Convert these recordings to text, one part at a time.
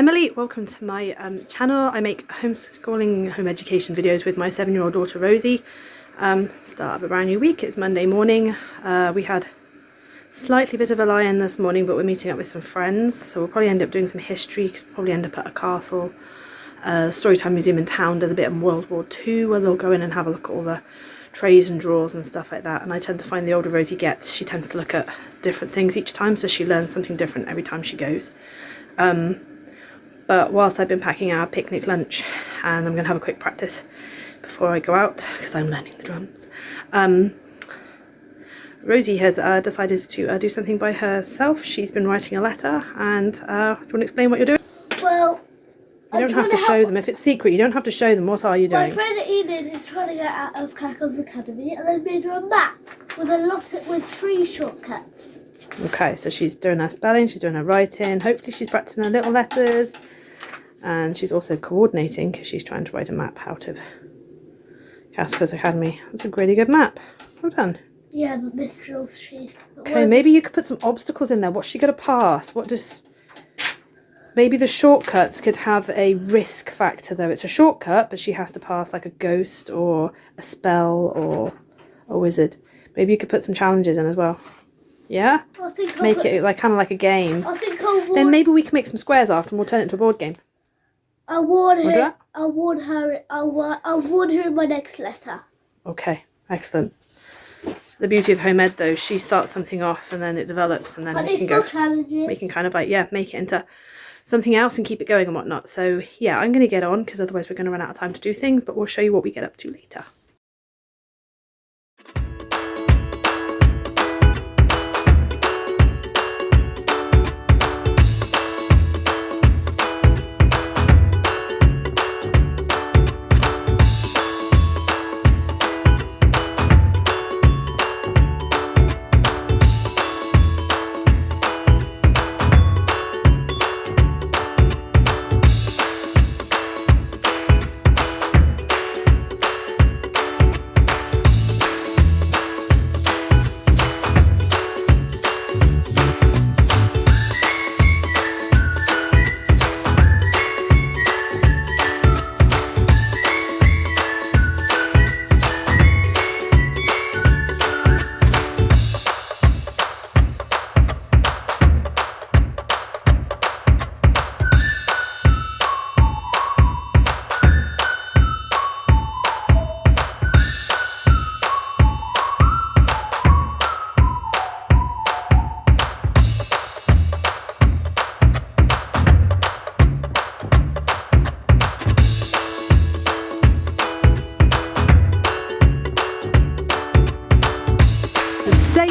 Emily, welcome to my channel. I make homeschooling, home education videos with my 7-year-old daughter Rosie. Start of a brand new week. It's Monday morning. We had slightly bit of a lie-in this morning, but we're meeting up with some friends, so we'll probably end up doing some history. We'll probably end up at a castle. Storytime Museum in town does a bit of World War II, where they'll go in and have a look at all the trays and drawers and stuff like that. And I tend to find the older Rosie gets, she tends to look at different things each time, so she learns something different every time she goes. But whilst I've been packing our picnic lunch, and I'm going to have a quick practice before I go out because I'm learning the drums, Rosie has decided to do something by herself. She's been writing a letter, and do you want to explain what you're doing? Well, you don't have to show them. If it's secret, you don't have to show them. What are you doing? My friend Enid is trying to get out of Cackle's Academy, and I made her a map with 3 shortcuts. Okay, so she's doing her spelling, she's doing her writing, hopefully she's practicing her little letters, and she's also coordinating because she's trying to write a map out of Casper's Academy. That's a really good map. Well done. Yeah, but Miss Drills, she's... Okay, maybe you could put some obstacles in there. What's she got to pass? Maybe the shortcuts could have a risk factor, though. It's a shortcut, but she has to pass like a ghost or a spell or a wizard. Maybe you could put some challenges in as well. Yeah? Make it like kind of like a game. I think I'll warn... Then maybe we can make some squares after and we'll turn it into a board game. I'll warn her. I'll warn her in my next letter. Okay, excellent. The beauty of home ed, though, she starts something off and then it develops, and then we can go. Challenges. We can kind of like make it into something else and keep it going and whatnot. So yeah, I'm going to get on because otherwise we're going to run out of time to do things. But we'll show you what we get up to later.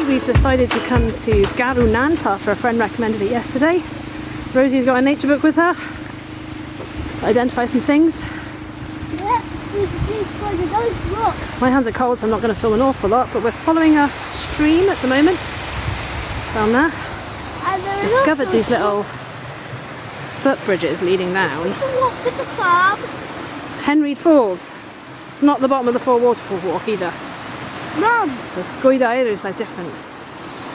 We've decided to come to Garunant after a friend recommended it yesterday. Rosie's got a nature book with her to identify some things. Yeah, we can find a nice rock. My hands are cold, so I'm not going to film an awful lot, but we're following a stream at the moment down there. And discovered these little footbridges leading down. Walk with the farm. Henreid Falls. It's not the bottom of the Four Waterfall walk either. Mum! So Scoidair is like different.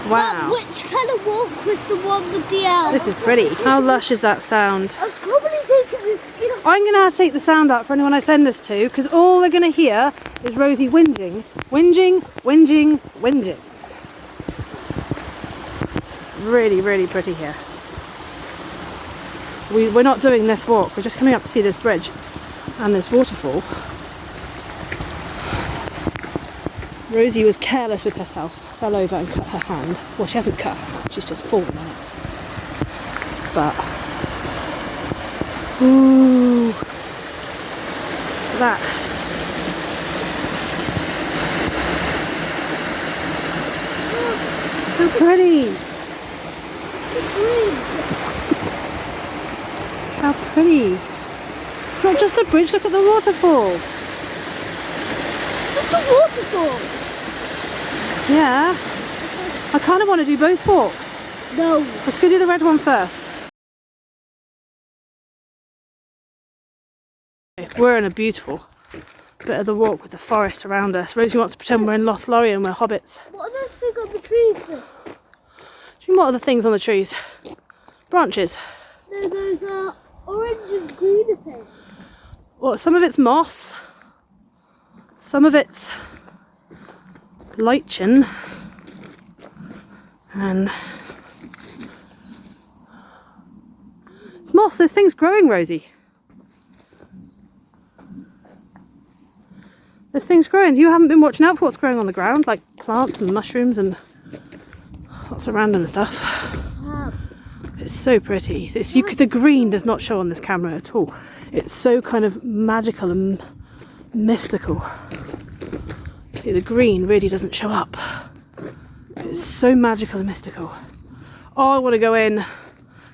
Wow. Mum, which kind of walk was the one with the elf? This is pretty. How lush is that sound? I've probably taken the skin off. I'm going to have to take the sound out for anyone I send this to, because all they're going to hear is Rosie whinging. Whinging, whinging, whinging. It's really, really pretty here. We're not doing this walk. We're just coming up to see this bridge and this waterfall. Rosie was careless with herself, fell over and cut her hand. Well, she hasn't cut her hand, she's just fallen on it. But, ooh, that. So pretty. How pretty. It's not just a bridge, look at the waterfall. It's a waterfall. Yeah. I kind of want to do both walks. No. Let's go do the red one first. We're in a beautiful bit of the walk with the forest around us. Rosie wants to pretend we're in Lothlorien and we're hobbits. What are those things on the trees then? What are the things on the trees? Branches. No, those are orange and green things. Well, some of it's moss, some of it's lichen, and it's moss. There's things growing, Rosie. There's things growing. You haven't been watching out for what's growing on the ground, like plants and mushrooms and lots of random stuff. It's so pretty. The green does not show on this camera at all. It's so kind of magical and mystical. See, the green really doesn't show up. It's so magical and mystical. Oh, I want to go in.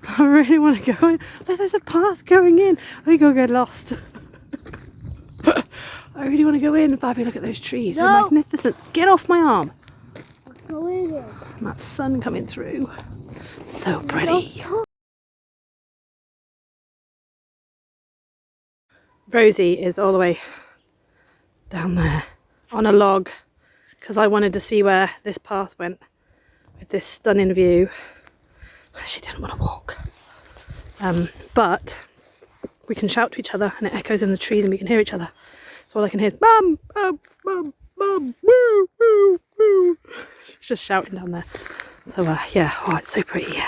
I really want to go in. There's a path going in. I think I'll get lost. I really want to go in. Babby, look at those trees. No. They're magnificent. Get off my arm. Go in. And that sun coming through. So pretty. Rosie is all the way down there on a log because I wanted to see where this path went with this stunning view. She didn't want to walk. But we can shout to each other and it echoes in the trees and we can hear each other. So all I can hear is mum, mum, mum, mum, woo, woo, woo. She's just shouting down there. So yeah, oh, it's so pretty.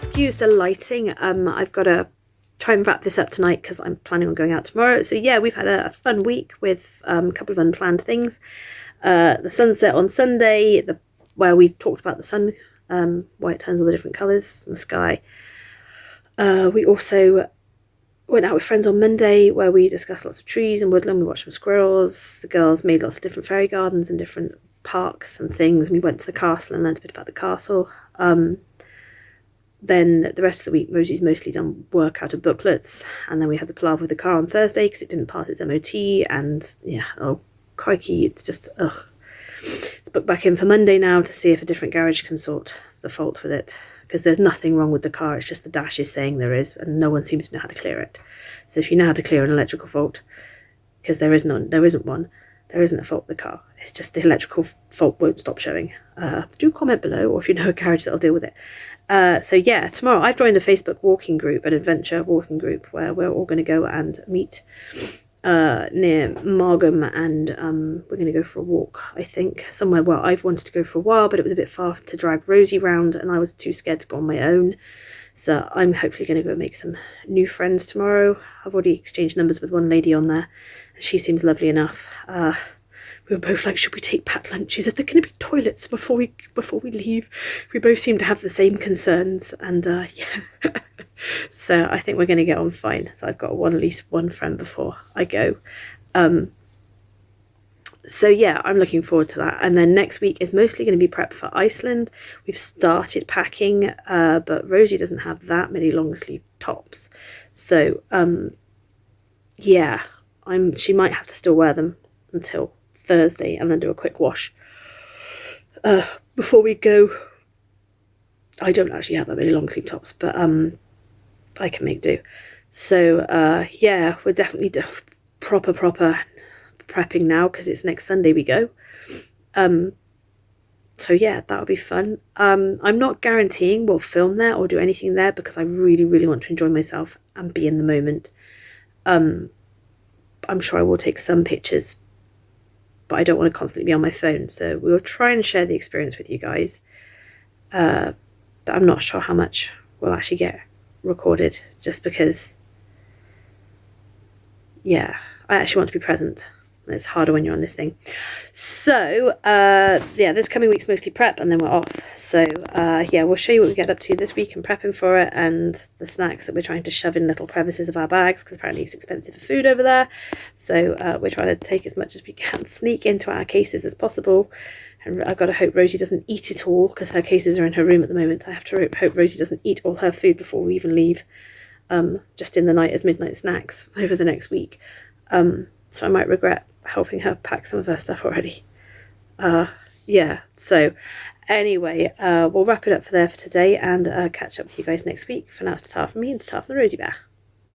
Excuse the lighting. I've got to try and wrap this up tonight because I'm planning on going out tomorrow. So yeah, we've had a fun week with a couple of unplanned things. The sunset on Sunday, where we talked about the sun, why it turns all the different colours in the sky. We also went out with friends on Monday where we discussed lots of trees and woodland. We watched some squirrels. The girls made lots of different fairy gardens and different parks and things. We went to the castle and learned a bit about the castle. Then the rest of the week, Rosie's mostly done work out of booklets. And then we had the palaver with the car on Thursday because it didn't pass its MOT. And yeah, oh, crikey, it's just, ugh. It's booked back in for Monday now to see if a different garage can sort the fault with it. Because there's nothing wrong with the car, it's just the dash is saying there is, and no one seems to know how to clear it. So if you know how to clear an electrical fault, because there isn't one, there isn't a fault with the car. It's just the electrical fault won't stop showing. Do comment below, or if you know a garage that'll deal with it. So yeah, tomorrow I've joined a Facebook walking group, an adventure walking group, where we're all going to go and meet near Margam, and we're going to go for a walk, I think, somewhere where I've wanted to go for a while, but it was a bit far to drive Rosie round, and I was too scared to go on my own. So I'm hopefully going to go make some new friends tomorrow. I've already exchanged numbers with one lady on there, and she seems lovely enough. We were both like, should we take packed lunches? Are there going to be toilets before we leave? We both seem to have the same concerns, and yeah. So I think we're going to get on fine. So I've got at least one friend before I go. So yeah, I'm looking forward to that. And then next week is mostly going to be prep for Iceland. We've started packing, but Rosie doesn't have that many long sleeve tops. So yeah, she might have to still wear them until Thursday and then do a quick wash before we go. I don't actually have that many long sleeve tops, but I can make do. So yeah, we're definitely proper prepping now because it's next Sunday we go. So yeah, that'll be fun. I'm not guaranteeing we'll film there or do anything there because I really want to enjoy myself and be in the moment. I'm sure I will take some pictures, but I don't want to constantly be on my phone, so we'll try and share the experience with you guys. But I'm not sure how much we'll actually get recorded, just because, yeah, I actually want to be present. It's harder when you're on this thing. So yeah, this coming week's mostly prep, and then we're off. So yeah, we'll show you what we get up to this week and prepping for it, and the snacks that we're trying to shove in little crevices of our bags, because apparently it's expensive for food over there. So we're trying to take as much as we can, sneak into our cases as possible. And I've got to hope Rosie doesn't eat it all, because her cases are in her room at the moment. I have to hope Rosie doesn't eat all her food before we even leave, just in the night as midnight snacks over the next week. So I might regret helping her pack some of her stuff already. Yeah, so anyway, we'll wrap it up for today, and catch up with you guys next week. For now, it's ta-ta from me and ta-ta from the Rosie Bear.